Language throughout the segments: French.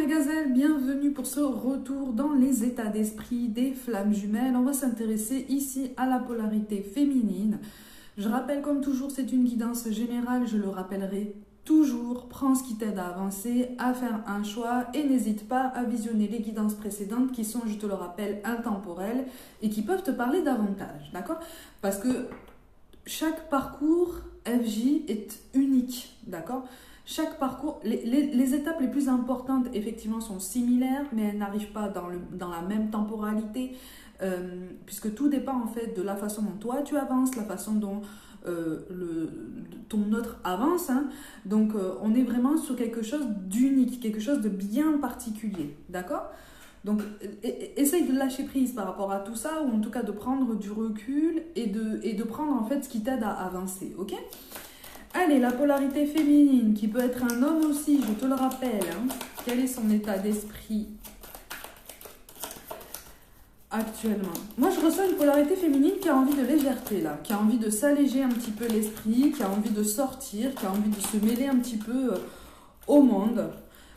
mes gazelles, bienvenue pour ce retour dans les états d'esprit des flammes jumelles. On va s'intéresser ici à la polarité féminine. Je rappelle comme toujours, c'est une guidance générale, je le rappellerai toujours. Prends ce qui t'aide à avancer, à faire un choix et n'hésite pas à visionner les guidances précédentes qui sont, je te le rappelle, intemporelles et qui peuvent te parler davantage, d'accord? Parce que chaque parcours FJ est unique, d'accord? Chaque parcours, les étapes les plus importantes, effectivement, sont similaires, mais elles n'arrivent pas dans la même temporalité, puisque tout dépend, en fait, de la façon dont toi, tu avances, la façon dont ton autre avance. Hein. Donc, on est vraiment sur quelque chose d'unique, quelque chose de bien particulier, d'accord ? Donc, essaye de lâcher prise par rapport à tout ça, ou en tout cas de prendre du recul et de prendre, en fait, ce qui t'aide à avancer, ok ? Allez, la polarité féminine, qui peut être un homme aussi, je te le rappelle. Hein. Quel est son état d'esprit actuellement? Moi, je ressens une polarité féminine qui a envie de légèreté, là. Qui a envie de s'alléger un petit peu l'esprit, qui a envie de sortir, qui a envie de se mêler un petit peu au monde.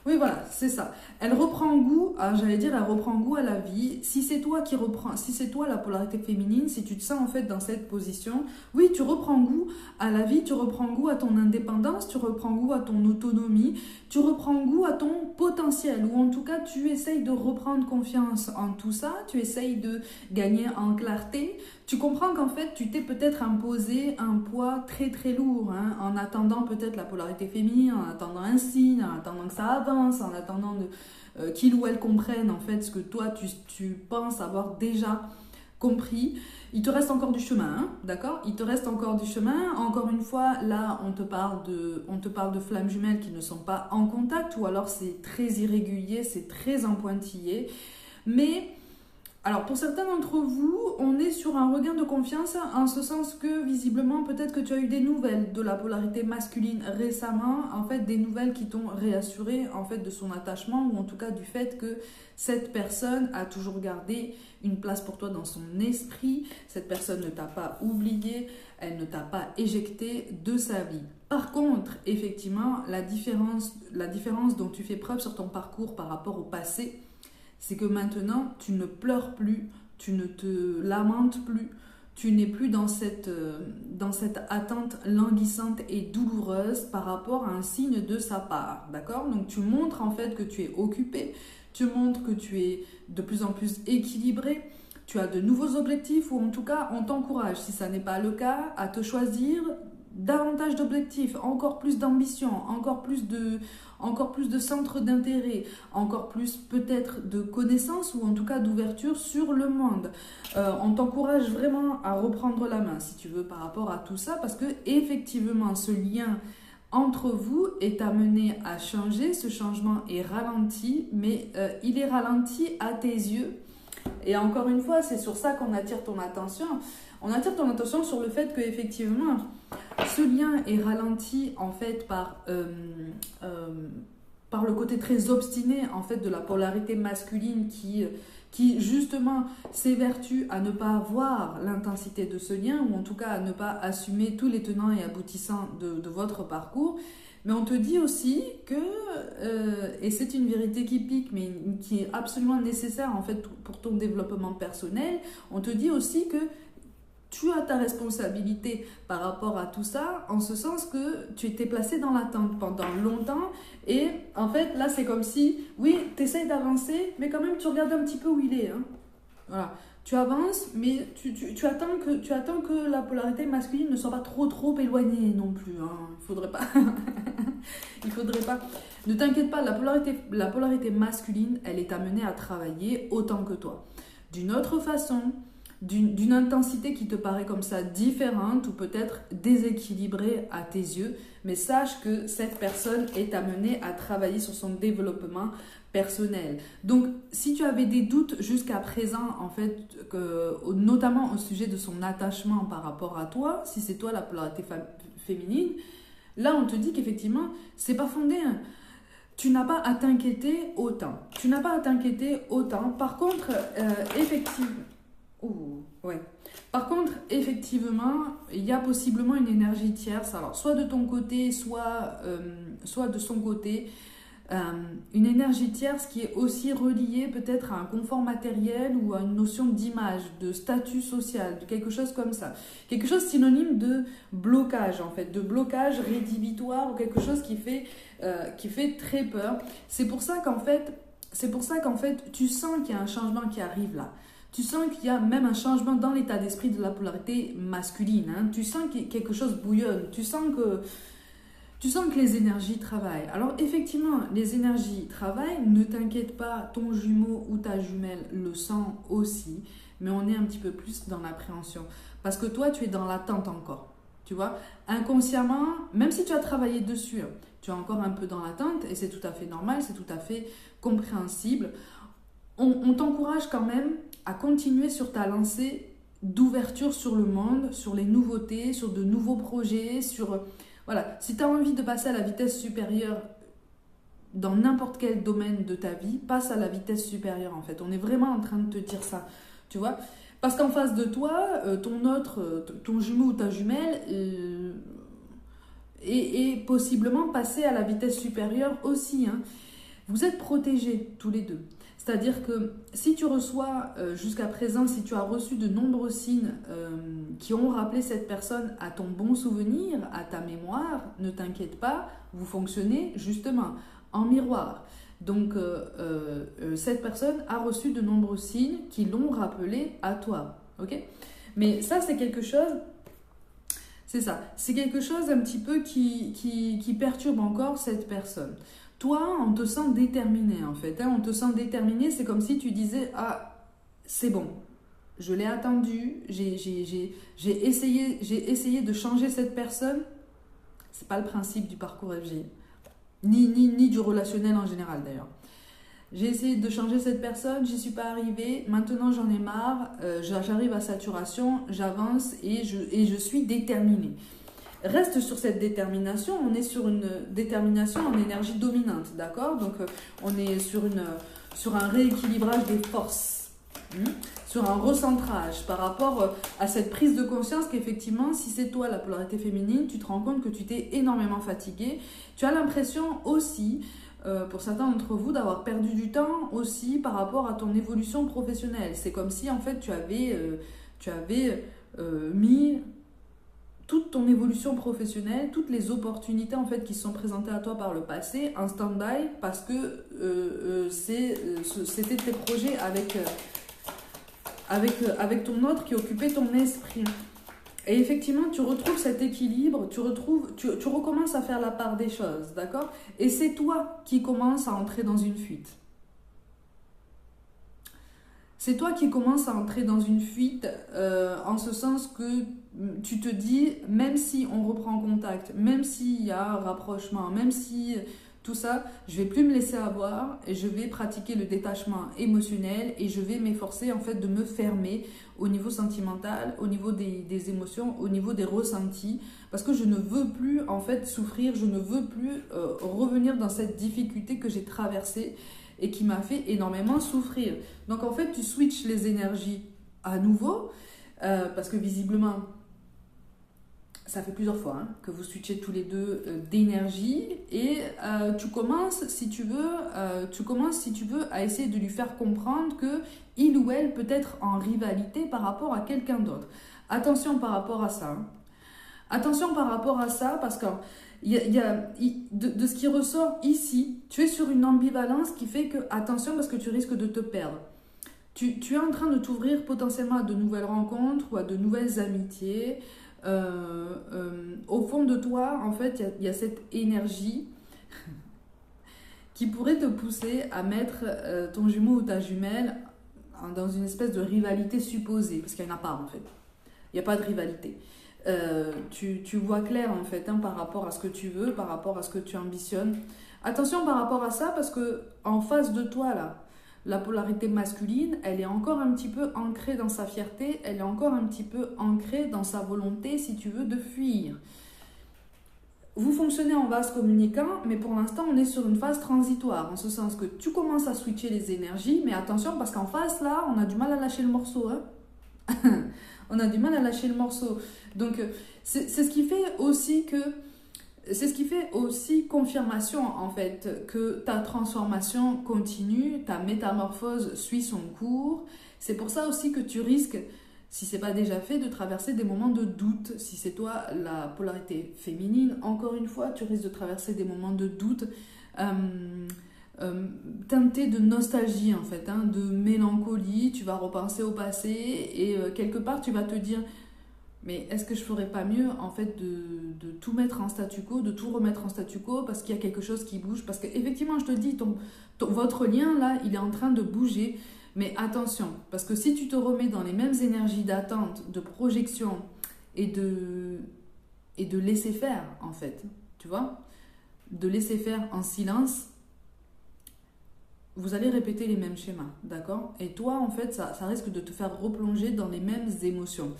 Oui, voilà, c'est ça. Elle reprend goût, elle reprend goût à la vie. Si c'est toi qui reprends, si c'est toi la polarité féminine, si tu te sens en fait dans cette position, oui, tu reprends goût à la vie, tu reprends goût à ton indépendance, tu reprends goût à ton autonomie, tu reprends goût à ton potentiel, ou en tout cas, tu essayes de reprendre confiance en tout ça, tu essayes de gagner en clarté. Tu comprends qu'en fait, tu t'es peut-être imposé un poids très très lourd, hein, en attendant peut-être la polarité féminine, en attendant un signe, en attendant que ça avance, en attendant qu'il ou elle comprenne en fait ce que toi tu penses avoir déjà compris. Il te reste encore du chemin, hein, d'accord? Il te reste encore du chemin. Encore une fois, là, on te parle de flammes jumelles qui ne sont pas en contact, ou alors c'est très irrégulier, c'est très en pointillé. Mais alors, pour certains d'entre vous, on est sur un regain de confiance, en ce sens que, visiblement, peut-être que tu as eu des nouvelles de la polarité masculine récemment, en fait, des nouvelles qui t'ont réassuré, en fait, de son attachement, ou en tout cas du fait que cette personne a toujours gardé une place pour toi dans son esprit, cette personne ne t'a pas oublié, elle ne t'a pas éjecté de sa vie. Par contre, effectivement, la différence dont tu fais preuve sur ton parcours par rapport au passé, c'est que maintenant, tu ne pleures plus, tu ne te lamentes plus, tu n'es plus dans cette attente languissante et douloureuse par rapport à un signe de sa part, d'accord? Donc, tu montres en fait que tu es occupé, tu montres que tu es de plus en plus équilibré, tu as de nouveaux objectifs, ou en tout cas, on t'encourage, si ça n'est pas le cas, à te choisir davantage d'objectifs, encore plus d'ambition, encore plus de centres d'intérêt, encore plus peut-être de connaissances, ou en tout cas d'ouverture sur le monde. On t'encourage vraiment à reprendre la main, si tu veux, par rapport à tout ça, parce que effectivement, ce lien entre vous est amené à changer. Ce changement est ralenti, mais il est ralenti à tes yeux. Et encore une fois, c'est sur ça qu'on attire ton attention. On attire ton attention sur le fait qu'effectivement, ce lien est ralenti en fait par le côté très obstiné en fait de la polarité masculine qui justement s'évertue à ne pas voir l'intensité de ce lien, ou en tout cas à ne pas assumer tous les tenants et aboutissants de votre parcours. Mais on te dit aussi que, et c'est une vérité qui pique, mais qui est absolument nécessaire en fait pour ton développement personnel, on te dit aussi que tu as ta responsabilité par rapport à tout ça, en ce sens que tu étais placé dans l'attente pendant longtemps, et en fait là c'est comme si, oui, tu essayes d'avancer, mais quand même tu regardes un petit peu où il est. Hein. Voilà. Tu avances, mais tu attends que la polarité masculine ne soit pas trop éloignée non plus. Hein. Il faudrait pas. Il faudrait pas. Ne t'inquiète pas, la polarité masculine, elle est amenée à travailler autant que toi. D'une autre façon, d'une intensité qui te paraît comme ça différente, ou peut-être déséquilibrée à tes yeux, mais sache que cette personne est amenée à travailler sur son développement personnel. Donc, si tu avais des doutes jusqu'à présent, en fait, notamment au sujet de son attachement par rapport à toi, si c'est toi la polarité féminine, là, on te dit qu'effectivement, c'est pas fondé. Hein. Tu n'as pas à t'inquiéter autant. Par contre, effectivement... ouais. Par contre, effectivement, il y a possiblement une énergie tierce, alors soit de ton côté, soit de son côté, une énergie tierce qui est aussi reliée peut-être à un confort matériel ou à une notion d'image, de statut social, de quelque chose comme ça. Quelque chose synonyme de blocage en fait, de blocage rédhibitoire ou quelque chose qui fait très peur. C'est pour ça qu'en fait, tu sens qu'il y a un changement qui arrive là. Tu sens qu'il y a même un changement dans l'état d'esprit de la polarité masculine. Hein. Tu sens que quelque chose bouillonne. Tu sens que les énergies travaillent. Alors effectivement, les énergies travaillent. Ne t'inquiète pas, ton jumeau ou ta jumelle le sent aussi. Mais on est un petit peu plus dans l'appréhension. Parce que toi, tu es dans l'attente encore. Tu vois, inconsciemment, même si tu as travaillé dessus, tu es encore un peu dans l'attente et c'est tout à fait normal, c'est tout à fait compréhensible. On t'encourage quand même à continuer sur ta lancée d'ouverture sur le monde, sur les nouveautés, sur de nouveaux projets, voilà. Si tu as envie de passer à la vitesse supérieure dans n'importe quel domaine de ta vie, passe à la vitesse supérieure en fait. On est vraiment en train de te dire ça, tu vois. Parce qu'en face de toi, ton jumeau ou ta jumelle est possiblement passé à la vitesse supérieure aussi. Hein. Vous êtes protégés tous les deux. C'est-à-dire que si tu reçois, jusqu'à présent, si tu as reçu de nombreux signes qui ont rappelé cette personne à ton bon souvenir, à ta mémoire, ne t'inquiète pas, vous fonctionnez justement en miroir. Donc, cette personne a reçu de nombreux signes qui l'ont rappelé à toi. Ok ? Mais ça, c'est quelque chose... C'est ça. C'est quelque chose un petit peu qui perturbe encore cette personne. Toi, on te sent déterminé en fait. Hein, on te sent déterminé, c'est comme si tu disais « Ah, c'est bon, je l'ai attendu, j'ai essayé de changer cette personne. » C'est pas le principe du parcours FG, ni du relationnel en général d'ailleurs. J'ai essayé de changer cette personne, j'y suis pas arrivée, maintenant j'en ai marre, j'arrive à saturation, j'avance et je suis déterminée. Reste sur cette détermination, on est sur une détermination en énergie dominante, d'accord? Donc on est sur un rééquilibrage des forces, sur un recentrage par rapport à cette prise de conscience qu'effectivement, si c'est toi la polarité féminine, tu te rends compte que tu t'es énormément fatiguée. Tu as l'impression aussi, pour certains d'entre vous, d'avoir perdu du temps aussi par rapport à ton évolution professionnelle. C'est comme si en fait tu avais mis toute ton évolution professionnelle, toutes les opportunités en fait qui se sont présentées à toi par le passé en stand-by parce que c'était tes projets avec ton autre qui occupait ton esprit. Et effectivement, tu retrouves cet équilibre, tu recommences à faire la part des choses, d'accord? Et c'est toi qui commences à entrer dans une fuite. C'est toi qui commences à entrer dans une fuite en ce sens que tu te dis, même si on reprend contact, même s'il y a un rapprochement, même si tout ça, je vais plus me laisser avoir et je vais pratiquer le détachement émotionnel et je vais m'efforcer en fait de me fermer au niveau sentimental, au niveau des émotions, au niveau des ressentis parce que je ne veux plus en fait souffrir, je ne veux plus revenir dans cette difficulté que j'ai traversée et qui m'a fait énormément souffrir. Donc en fait, tu switches les énergies à nouveau parce que visiblement, ça fait plusieurs fois que vous switchez tous les deux d'énergie et tu commences si tu veux à essayer de lui faire comprendre que il ou elle peut être en rivalité par rapport à quelqu'un d'autre. Attention par rapport à ça. Attention par rapport à ça parce que de ce qui ressort ici, tu es sur une ambivalence qui fait que attention parce que tu risques de te perdre. Tu es en train de t'ouvrir potentiellement à de nouvelles rencontres ou à de nouvelles amitiés. Au fond de toi, en fait, il y a cette énergie qui pourrait te pousser à mettre ton jumeau ou ta jumelle dans une espèce de rivalité supposée, parce qu'il n'y en a pas en fait. Il n'y a pas de rivalité. Tu vois clair en fait par rapport à ce que tu veux, par rapport à ce que tu ambitionnes. Attention par rapport à ça, parce que en face de toi là, la polarité masculine, elle est encore un petit peu ancrée dans sa fierté, elle est encore un petit peu ancrée dans sa volonté, si tu veux, de fuir. Vous fonctionnez en vase communicant, mais pour l'instant, on est sur une phase transitoire, en ce sens que tu commences à switcher les énergies, mais attention, parce qu'en face, là, on a du mal à lâcher le morceau. On a du mal à lâcher le morceau. Donc, c'est ce qui fait aussi que c'est ce qui fait aussi confirmation, en fait, que ta transformation continue, ta métamorphose suit son cours. C'est pour ça aussi que tu risques, si ce n'est pas déjà fait, de traverser des moments de doute. Si c'est toi la polarité féminine, encore une fois, tu risques de traverser des moments de doute teintés de nostalgie, en fait, hein, de mélancolie. Tu vas repenser au passé et quelque part, tu vas te dire... Mais est-ce que je ferais pas mieux, en fait, de tout mettre en statu quo, de tout remettre en statu quo parce qu'il y a quelque chose qui bouge? Parce qu'effectivement, je te dis, votre lien, là, il est en train de bouger. Mais attention, parce que si tu te remets dans les mêmes énergies d'attente, de projection et de laisser faire, en fait, tu vois, de laisser faire en silence, vous allez répéter les mêmes schémas, d'accord? Et toi, en fait, ça risque de te faire replonger dans les mêmes émotions.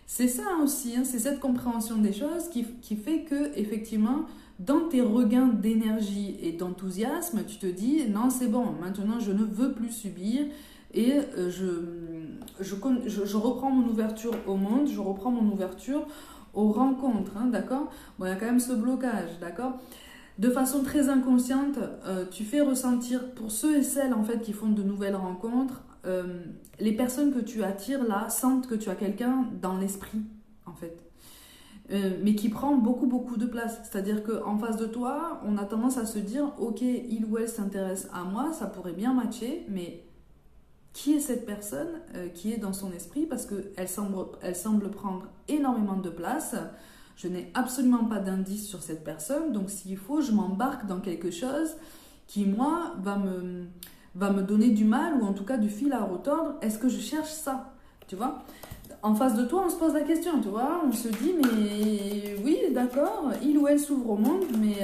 C'est ça aussi, hein, c'est cette compréhension des choses qui fait que, effectivement, dans tes regains d'énergie et d'enthousiasme, tu te dis, non, c'est bon, maintenant je ne veux plus subir et je reprends mon ouverture au monde, je reprends mon ouverture aux rencontres, hein, d'accord? Bon, il y a quand même ce blocage, d'accord? De façon très inconsciente, tu fais ressentir, pour ceux et celles, en fait, qui font de nouvelles rencontres, les personnes que tu attires là sentent que tu as quelqu'un dans l'esprit, en fait, mais qui prend beaucoup de place. C'est-à-dire qu'en face de toi, on a tendance à se dire, ok, il ou elle s'intéresse à moi, ça pourrait bien matcher, mais qui est cette personne qui est dans son esprit? Parce qu'elle semble prendre énormément de place. Je n'ai absolument pas d'indice sur cette personne, donc s'il faut, je m'embarque dans quelque chose qui, moi, va me donner du mal, ou en tout cas du fil à retordre. Est-ce que je cherche ça? Tu vois? En face de toi, on se pose la question, tu vois? On se dit, mais oui, d'accord, il ou elle s'ouvre au monde, mais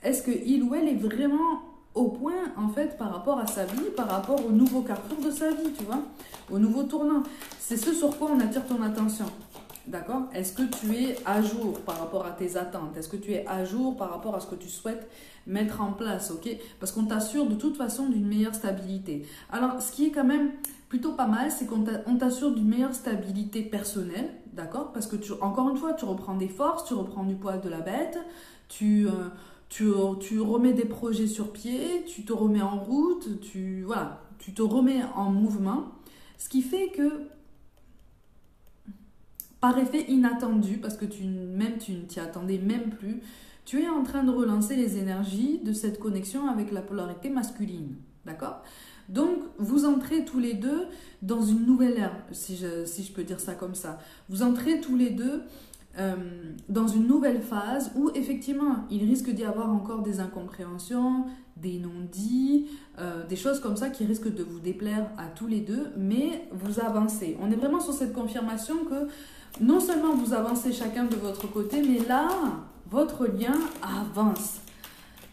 est-ce que il ou elle est vraiment au point, en fait, par rapport à sa vie, par rapport au nouveau carrefour de sa vie, tu vois? Au nouveau tournant. C'est ce sur quoi on attire ton attention. D'accord? Est-ce que tu es à jour par rapport à tes attentes? Est-ce que tu es à jour par rapport à ce que tu souhaites mettre en place? Ok? Parce qu'on t'assure de toute façon d'une meilleure stabilité. Alors, ce qui est quand même plutôt pas mal, c'est qu'on t'assure d'une meilleure stabilité personnelle. D'accord? Parce que, encore une fois, tu reprends des forces, tu reprends du poil de la bête, tu remets des projets sur pied, tu te remets en route, tu te remets en mouvement. Ce qui fait que, par effet inattendu, parce que tu ne t'y attendais même plus, tu es en train de relancer les énergies de cette connexion avec la polarité masculine. D'accord? Donc, vous entrez tous les deux dans une nouvelle ère, si je peux dire ça comme ça. Vous entrez tous les deux dans une nouvelle phase où, effectivement, il risque d'y avoir encore des incompréhensions, des non-dits, des choses comme ça qui risquent de vous déplaire à tous les deux, mais vous avancez. On est vraiment sur cette confirmation que non seulement vous avancez chacun de votre côté, mais là, votre lien avance.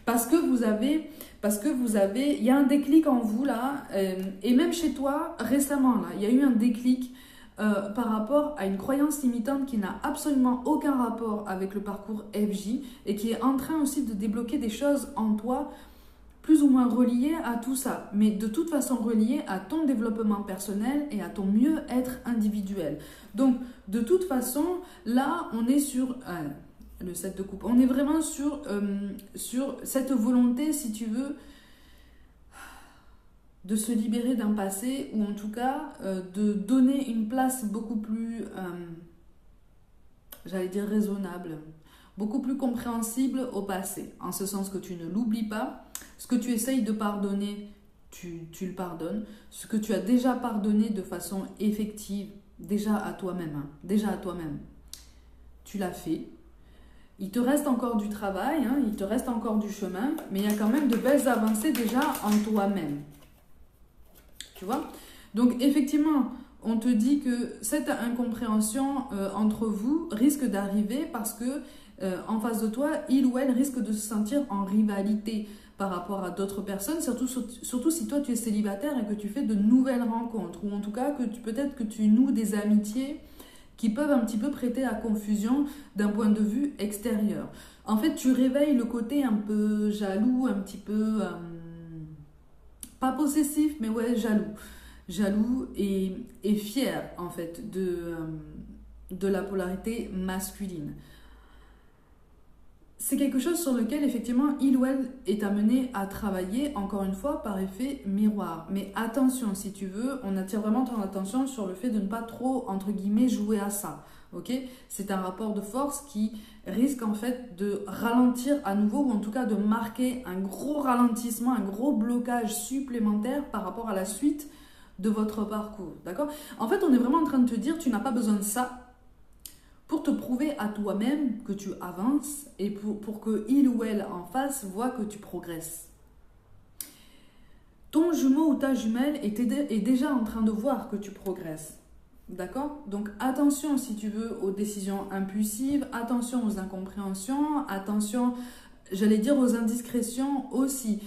Parce que vous avez, il y a un déclic en vous là, et même chez toi, récemment là, il y a eu un déclic par rapport à une croyance limitante qui n'a absolument aucun rapport avec le parcours FJ et qui est en train aussi de débloquer des choses en toi plus ou moins reliées à tout ça, mais de toute façon reliées à ton développement personnel et à ton mieux-être individuel. Donc, de toute façon, là, on est sur le 7 de coupe. On est vraiment sur cette volonté, si tu veux, de se libérer d'un passé, ou en tout cas de donner une place beaucoup plus, j'allais dire raisonnable, beaucoup plus compréhensible au passé, en ce sens que tu ne l'oublies pas. Ce que tu essayes de pardonner, tu le pardonnes. Ce que tu as déjà pardonné de façon effective, déjà à toi-même, tu l'as fait. Il te reste encore du travail, il te reste encore du chemin, mais il y a quand même de belles avancées déjà en toi-même. Tu vois? Donc effectivement, on te dit que cette incompréhension entre vous risque d'arriver parce que en face de toi, il ou elle risque de se sentir en rivalité par rapport à d'autres personnes, surtout si toi tu es célibataire et que tu fais de nouvelles rencontres, ou en tout cas que peut-être que tu noues des amitiés qui peuvent un petit peu prêter à confusion d'un point de vue extérieur. En fait, tu réveilles le côté un peu jaloux, un petit peu... pas possessif, mais ouais, jaloux et fier, en fait, de la polarité masculine. c'est quelque chose sur lequel, effectivement, il ou elle est amené à travailler, encore une fois, par effet miroir. Mais attention, si tu veux, on attire vraiment ton attention sur le fait de ne pas trop, entre guillemets, jouer à ça. Ok? C'est un rapport de force qui risque, en fait, de ralentir à nouveau, ou en tout cas de marquer un gros ralentissement, un gros blocage supplémentaire par rapport à la suite de votre parcours. D'accord? En fait, on est vraiment en train de te dire, tu n'as pas besoin de ça pour te prouver à toi-même que tu avances et pour que il ou elle en face voit que tu progresses. Ton jumeau ou ta jumelle est déjà en train de voir que tu progresses. D'accord? Donc attention, si tu veux, aux décisions impulsives, attention aux incompréhensions, attention, j'allais dire, aux indiscrétions aussi.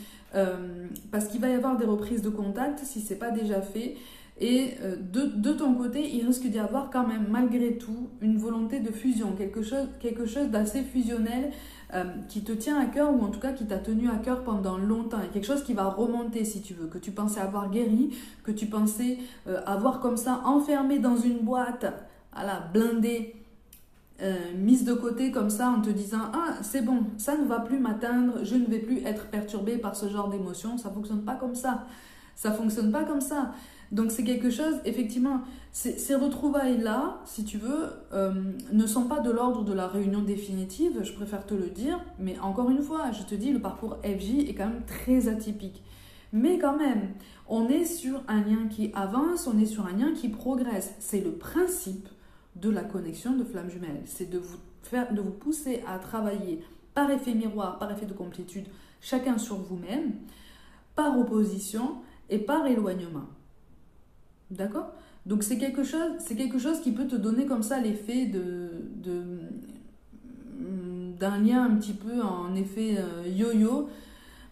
Parce qu'il va y avoir des reprises de contact si ce n'est pas déjà fait. Et de ton côté, il risque d'y avoir quand même, malgré tout, une volonté de fusion, quelque chose d'assez fusionnel qui te tient à cœur, ou en tout cas qui t'a tenu à cœur pendant longtemps. Et quelque chose qui va remonter, si tu veux, que tu pensais avoir guéri, que tu pensais avoir comme ça enfermé dans une boîte, blindée, mise de côté comme ça, en te disant « Ah, c'est bon, ça ne va plus m'atteindre, je ne vais plus être perturbée par ce genre d'émotions. » Ça ne fonctionne pas comme ça. Ça ne fonctionne pas comme ça. Donc c'est quelque chose, effectivement, ces retrouvailles-là, si tu veux, ne sont pas de l'ordre de la réunion définitive, je préfère te le dire, mais encore une fois, je te dis, le parcours FJ est quand même très atypique. Mais quand même, on est sur un lien qui avance, on est sur un lien qui progresse. C'est le principe de la connexion de flamme jumelle, c'est de vous pousser à travailler par effet miroir, par effet de complétude, chacun sur vous-même, par opposition et par éloignement. D'accord? Donc c'est quelque chose qui peut te donner comme ça l'effet d'un lien un petit peu en effet yo-yo,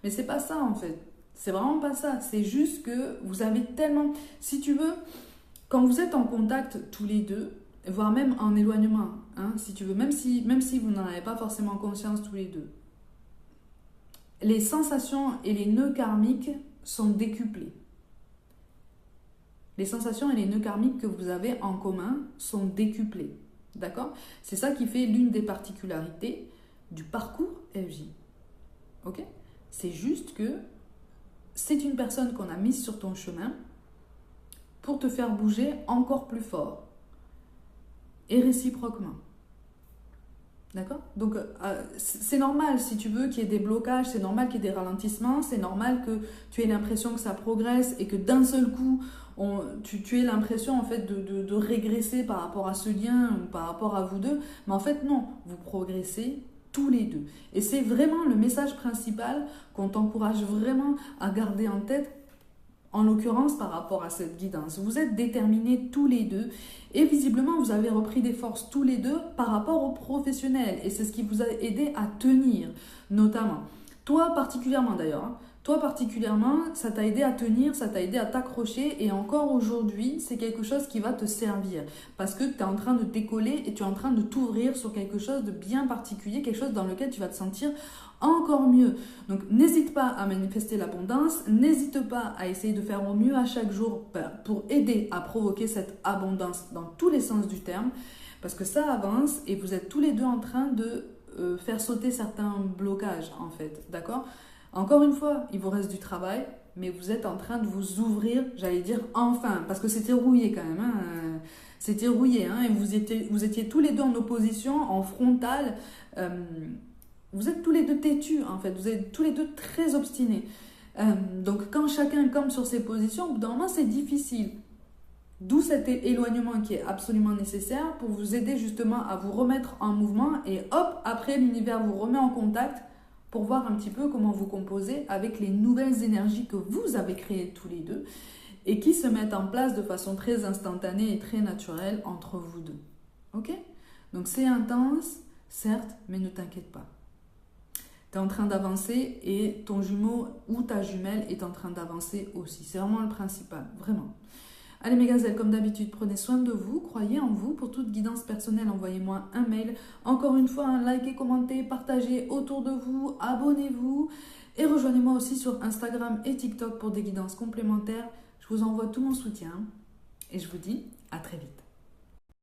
mais c'est pas ça en fait. C'est vraiment pas ça. C'est juste que vous avez tellement, si tu veux, quand vous êtes en contact tous les deux, voire même en éloignement, hein, si tu veux, même si vous n'en avez pas forcément conscience tous les deux, les sensations et les nœuds karmiques sont décuplés. Les sensations et les nœuds karmiques que vous avez en commun sont décuplés. D'accord? C'est ça qui fait l'une des particularités du parcours FJ. Ok? C'est juste que c'est une personne qu'on a mise sur ton chemin pour te faire bouger encore plus fort. Et réciproquement. D'accord? Donc, c'est normal, si tu veux, qu'il y ait des blocages, c'est normal qu'il y ait des ralentissements, c'est normal que tu aies l'impression que ça progresse et que d'un seul coup, tu aies l'impression en fait de régresser par rapport à ce lien ou par rapport à vous deux. Mais en fait, non, vous progressez tous les deux. Et c'est vraiment le message principal qu'on t'encourage vraiment à garder en tête, en l'occurrence par rapport à cette guidance. Vous êtes déterminés tous les deux et visiblement vous avez repris des forces tous les deux par rapport aux professionnels et c'est ce qui vous a aidé à tenir notamment. Toi particulièrement d'ailleurs, hein. Toi particulièrement, ça t'a aidé à tenir, ça t'a aidé à t'accrocher et encore aujourd'hui, c'est quelque chose qui va te servir parce que tu es en train de décoller et tu es en train de t'ouvrir sur quelque chose de bien particulier, quelque chose dans lequel tu vas te sentir encore mieux. Donc n'hésite pas à manifester l'abondance, n'hésite pas à essayer de faire au mieux à chaque jour pour aider à provoquer cette abondance dans tous les sens du terme parce que ça avance et vous êtes tous les deux en train de faire sauter certains blocages en fait, d'accord? Encore une fois, il vous reste du travail, mais vous êtes en train de vous ouvrir, j'allais dire enfin, parce que c'était rouillé quand même, hein, c'était rouillé, hein, et vous étiez tous les deux en opposition, en frontal, vous êtes tous les deux têtus en fait, vous êtes tous les deux très obstinés. Donc quand chacun campe sur ses positions, au bout d'un moment c'est difficile. D'où cet éloignement qui est absolument nécessaire pour vous aider justement à vous remettre en mouvement et hop, après l'univers vous remet en contact pour voir un petit peu comment vous composez avec les nouvelles énergies que vous avez créées tous les deux et qui se mettent en place de façon très instantanée et très naturelle entre vous deux. Ok? Donc c'est intense, certes, mais ne t'inquiète pas. Tu es en train d'avancer et ton jumeau ou ta jumelle est en train d'avancer aussi. C'est vraiment le principal, vraiment. Allez mes gazelles, comme d'habitude, prenez soin de vous, croyez en vous. Pour toute guidance personnelle, envoyez-moi un mail. Encore une fois, likez, commentez, partagez autour de vous, abonnez-vous. Et rejoignez-moi aussi sur Instagram et TikTok pour des guidances complémentaires. Je vous envoie tout mon soutien et je vous dis à très vite.